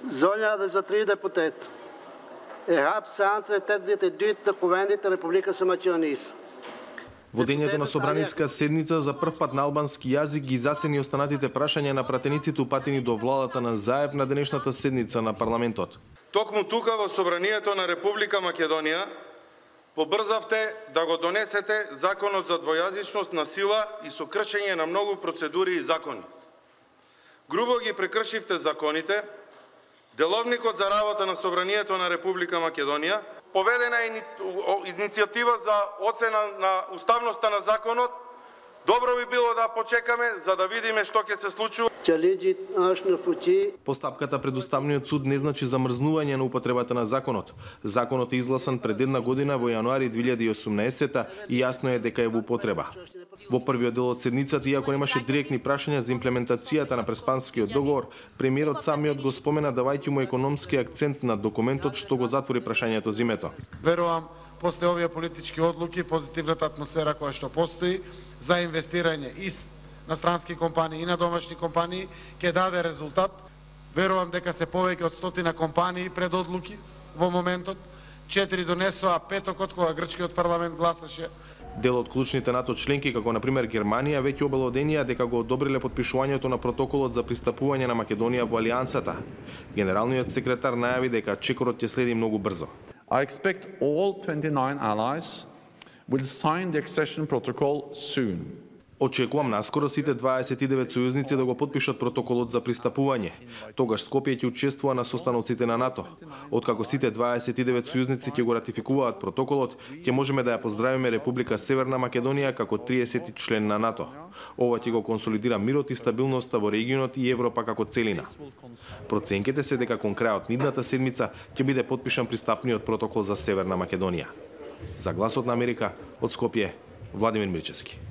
Zonja dhe zotëri deputet, e hap seancën e 82 të Kuvendit të Republikës së Maqedonisë. Водењето на собраниска седница за прв пат на албански јазик ги засени останатите прашања на пратениците упатени до владата на Заев на денешната седница на парламентот. Токму тука во собранието на Република Македонија побрзавте да го донесете законот за двојазичност на сила и со кршење на многу процедури и закони. Грубо ги прекршивте законите. Деловникот за работа на собранието на Република Македонија поведена е иницијатива за оцена на уставноста на законот. Добро би било да почекаме за да видиме што ќе се случува. Постапката пред Уставниот суд не значи замрзнување на употребата на законот. Законот е изгласан пред една година во јануари 2018 и јасно е дека е во употреба. Во првиот дел од седницата, иако немаше директни прашања за имплементацијата на Преспанскиот договор, премиерот самиот го спомена давајќи му економски акцент на документот што го затвори прашањето за името. Верувам, после овие политички одлуки, позитивната атмосфера која што постои за инвестирање и на странски компании и на домашни компании ќе даде резултат. Верувам дека се повеќе од 100 компании пред одлуки во моментот. 4 донесоа петокот кога грчкиот парламент гласаше. Дел од клучните НАТО членки, како например Германија, веќе обелоденија дека го одобриле подпишувањето на протоколот за пристапување на Македонија во Алијансата. Генералниот секретар најави дека чекорот ќе следи многу брзо. I expect all 29 allies will sign the accession protocol soon. Очекувам наскоро сите 29 сојузници да го потпишат протоколот за пристапување. Тогаш Скопје ќе учествува на состаноците на НАТО. Откако сите 29 сојузници ќе го ратификуваат протоколот, ќе можеме да ја поздравиме Република Северна Македонија како 30 член на НАТО. Ова ќе го консолидира мирот и стабилноста во регионот и Европа како целина. Проценките се дека кон крајот на идната седмица ќе биде потпишан пристапниот протокол за Северна Македонија. За Гласот на Америка од Скопје, Владимир Мирчевски.